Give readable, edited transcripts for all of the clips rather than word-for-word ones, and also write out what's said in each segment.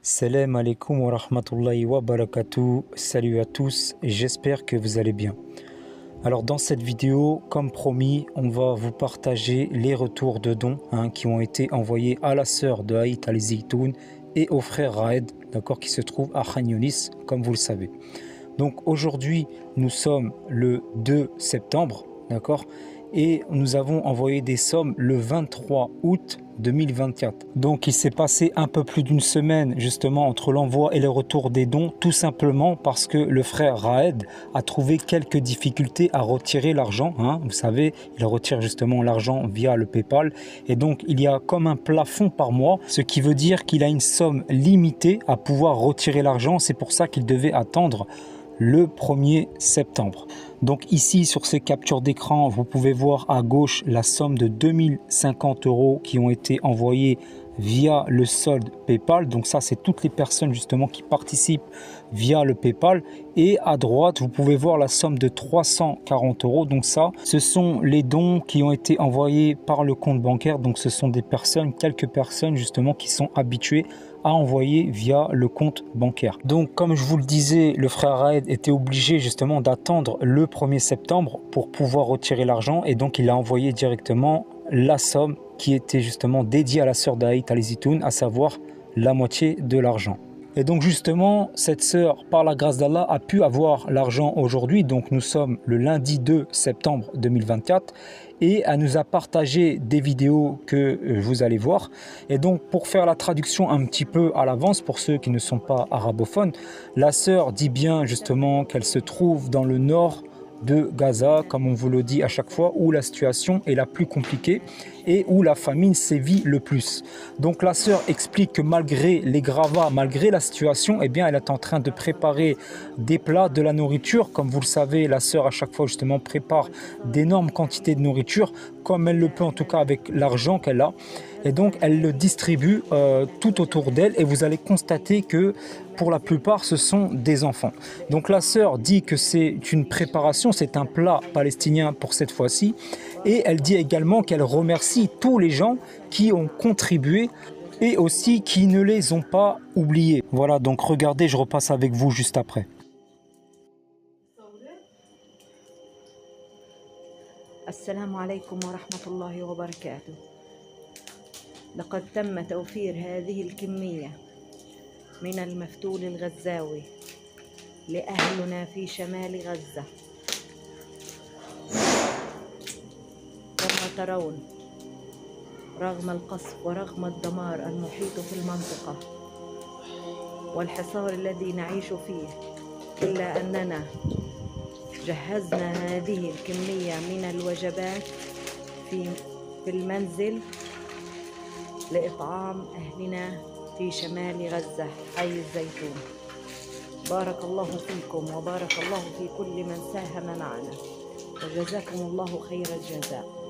Salam alaikum wa rahmatullahi wa barakatuh. Salut à tous, j'espère que vous allez bien. Alors dans cette vidéo, comme promis, on va vous partager les retours de dons qui ont été envoyés à la sœur de Aït Al-Zitoun et au frère Raed, d'accord, qui se trouve à Khan Younis, comme vous le savez. Donc aujourd'hui, nous sommes le 2 septembre, d'accord, et nous avons envoyé des sommes le 23 août 2024. Donc il s'est passé un peu plus d'une semaine justement entre l'envoi et le retour des dons, tout simplement parce que le frère Raed a trouvé quelques difficultés à retirer l'argent. Vous savez, il retire justement l'argent via le PayPal, et donc il y a comme un plafond par mois, ce qui veut dire qu'il a une somme limitée à pouvoir retirer l'argent. C'est pour ça qu'il devait attendre le 1er septembre. Donc ici sur ces captures d'écran, vous pouvez voir à gauche la somme de 2050 € qui ont été envoyés via le solde PayPal. Donc ça, c'est toutes les personnes justement qui participent via le PayPal. Et à droite, vous pouvez voir la somme de 340 €. Donc ça, ce sont les dons qui ont été envoyés par le compte bancaire. Donc ce sont des personnes, quelques personnes justement qui sont habituées à envoyer via le compte bancaire. Donc comme je vous le disais, le frère Raed était obligé justement d'attendre le 1er septembre pour pouvoir retirer l'argent, et donc il a envoyé directement la somme qui était justement dédiée à la sœur d'Aït Al-Zitoun, à savoir la moitié de l'argent. Et donc justement, cette sœur, par la grâce d'Allah, a pu avoir l'argent aujourd'hui. Donc nous sommes le lundi 2 septembre 2024 et elle nous a partagé des vidéos que vous allez voir. Et donc pour faire la traduction un petit peu à l'avance, pour ceux qui ne sont pas arabophones, la sœur dit bien justement qu'elle se trouve dans le nord de Gaza, comme on vous le dit à chaque fois, où la situation est la plus compliquée et où la famine sévit le plus. Donc la sœur explique que malgré les gravats, malgré la situation, eh bien elle est en train de préparer des plats, de la nourriture. Comme vous le savez, la sœur à chaque fois justement prépare d'énormes quantités de nourriture, comme elle le peut en tout cas avec l'argent qu'elle a. Et donc elle le distribue tout autour d'elle, et vous allez constater que pour la plupart ce sont des enfants. Donc la sœur dit que c'est une préparation, c'est un plat palestinien pour cette fois-ci, et elle dit également qu'elle remercie tous les gens qui ont contribué et aussi qui ne les ont pas oubliés. Voilà, donc regardez, je repasse avec vous juste après. السلام عليكم ورحمة الله وبركاته. لقد تم توفير هذه الكمية من المفتول الغزاوي لأهلنا في شمال غزة. كما ترون، رغم القصف ورغم الدمار المحيط في المنطقة والحصار الذي نعيش فيه، إلا أننا جهزنا هذه الكمية من الوجبات في المنزل لإطعام أهلنا في شمال غزة حي الزيتون. بارك الله فيكم وبارك الله في كل من ساهم معنا، وجزاكم الله خير الجزاء.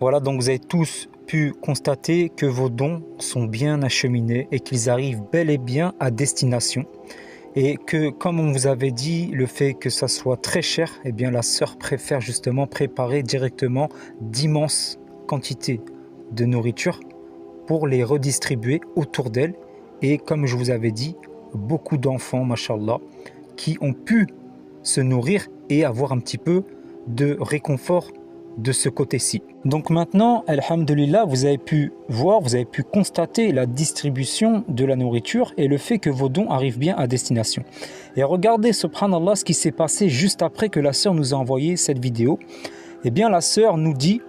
Voilà, donc vous avez tous pu constater que vos dons sont bien acheminés et qu'ils arrivent bel et bien à destination. Et que, comme on vous avait dit, le fait que ça soit très cher, eh bien la sœur préfère justement préparer directement d'immenses quantité de nourriture pour les redistribuer autour d'elle. Et comme je vous avais dit, beaucoup d'enfants, mashallah, qui ont pu se nourrir et avoir un petit peu de réconfort de ce côté-ci. Donc maintenant, alhamdulillah, vous avez pu voir, vous avez pu constater la distribution de la nourriture et le fait que vos dons arrivent bien à destination. Et regardez, subhanallah, ce qui s'est passé juste après que la sœur nous a envoyé cette vidéo. Eh bien, la sœur nous dit,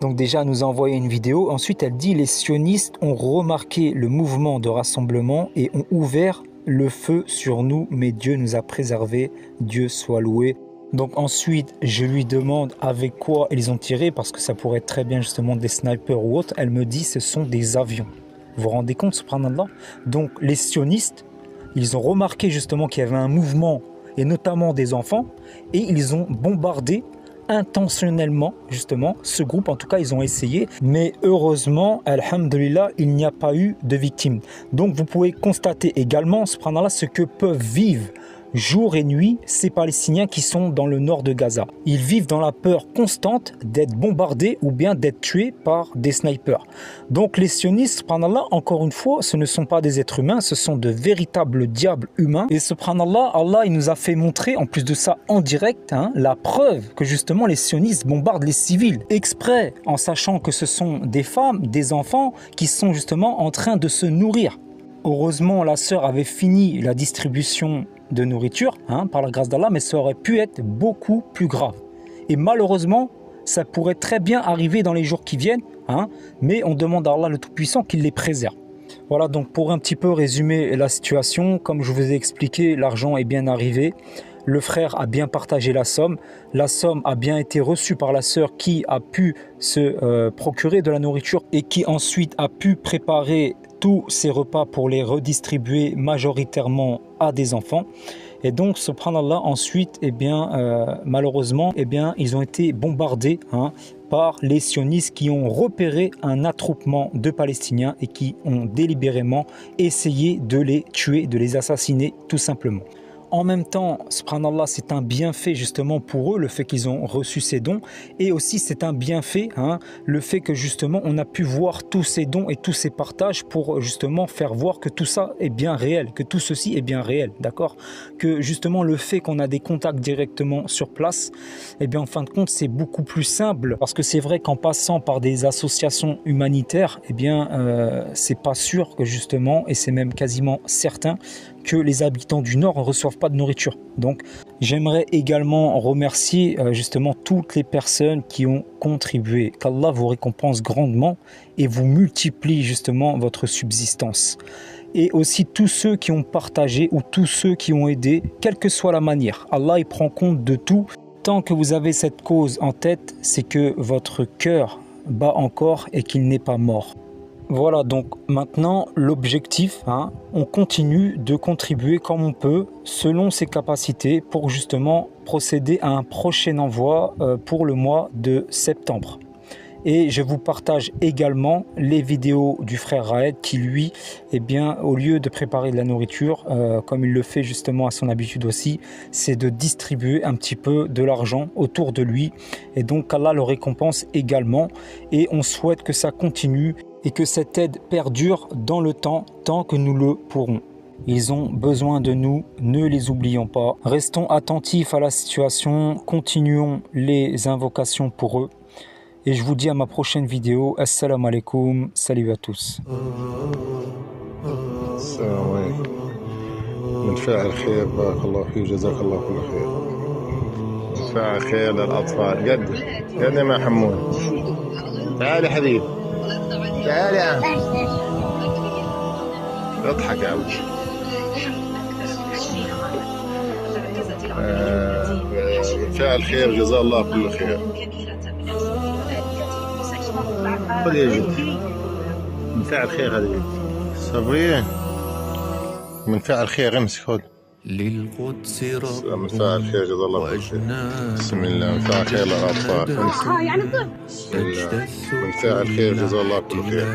donc déjà, elle nous a envoyé une vidéo. Ensuite, elle dit, les sionistes ont remarqué le mouvement de rassemblement et ont ouvert le feu sur nous, mais Dieu nous a préservés, Dieu soit loué. Donc ensuite, je lui demande avec quoi ils ont tiré, parce que ça pourrait être très bien justement des snipers ou autres. Elle me dit, ce sont des avions. Vous vous rendez compte, subhanallah? Donc les sionistes, ils ont remarqué justement qu'il y avait un mouvement, et notamment des enfants, et ils ont bombardé intentionnellement justement ce groupe. En tout cas, ils ont essayé, mais heureusement, alhamdulillah, il n'y a pas eu de victimes. Donc vous pouvez constater également, subhanallah, ce que peuvent vivre jour et nuit ces Palestiniens qui sont dans le nord de Gaza. Ils vivent dans la peur constante d'être bombardés ou bien d'être tués par des snipers. Donc les sionistes, subhanallah, encore une fois, ce ne sont pas des êtres humains, ce sont de véritables diables humains. Et subhanallah, Allah, il nous a fait montrer, en plus de ça en direct, la preuve que justement les sionistes bombardent les civils exprès, en sachant que ce sont des femmes, des enfants qui sont justement en train de se nourrir. Heureusement, la sœur avait fini la distribution de nourriture, par la grâce d'Allah, mais ça aurait pu être beaucoup plus grave. Et malheureusement, ça pourrait très bien arriver dans les jours qui viennent, mais on demande à Allah le Tout-Puissant qu'il les préserve. Voilà, donc pour un petit peu résumer la situation, comme je vous ai expliqué, l'argent est bien arrivé. Le frère a bien partagé la somme a bien été reçue par la sœur qui a pu se procurer de la nourriture et qui ensuite a pu préparer tous ces repas pour les redistribuer majoritairement à des enfants. Et donc, subhanallah, ensuite, malheureusement, ils ont été bombardés par les sionistes qui ont repéré un attroupement de Palestiniens et qui ont délibérément essayé de les tuer, de les assassiner tout simplement. En même temps, subhanallah, c'est un bienfait justement pour eux, le fait qu'ils ont reçu ces dons. Et aussi, c'est un bienfait, le fait que justement, on a pu voir tous ces dons et tous ces partages pour justement faire voir que tout ça est bien réel, que tout ceci est bien réel, d'accord? Que justement, le fait qu'on a des contacts directement sur place, en fin de compte, c'est beaucoup plus simple. Parce que c'est vrai qu'en passant par des associations humanitaires, c'est pas sûr que justement, et c'est même quasiment certain, que les habitants du Nord ne reçoivent pas de nourriture. Donc j'aimerais également remercier justement toutes les personnes qui ont contribué. Qu'Allah vous récompense grandement et vous multiplie justement votre subsistance. Et aussi tous ceux qui ont partagé ou tous ceux qui ont aidé, quelle que soit la manière. Allah il prend compte de tout. Tant que vous avez cette cause en tête, c'est que votre cœur bat encore et qu'il n'est pas mort. Voilà, donc maintenant l'objectif, on continue de contribuer comme on peut selon ses capacités pour justement procéder à un prochain envoi pour le mois de septembre. Et je vous partage également les vidéos du frère Raed qui lui, au lieu de préparer de la nourriture, comme il le fait justement à son habitude aussi, c'est de distribuer un petit peu de l'argent autour de lui. Et donc Allah le récompense également et on souhaite que ça continue et que cette aide perdure dans le temps, tant que nous le pourrons. Ils ont besoin de nous, ne les oublions pas. Restons attentifs à la situation, continuons les invocations pour eux. Et je vous dis à ma prochaine vidéo. Assalamu alaikum, salut à tous. السلام عليكم. من فاعل خير بارك الله فيه وجزاك الله كل خير. من فاعل خير للأطفال قد ما حمود. تعال يا حبيبي. تعال يا عم. اضحك يا عم. من فاعل خير جزاه الله كل خير. خذ يا جدي. من فاعل خير هذه. صبرين. من فاعل خير امسك خذ. للقدس رب من فاعل خير جزاه الله كل خير. بسم الله من فاعل خير للأطفال. بسم الله من فاعل خير جزاه الله كل خير.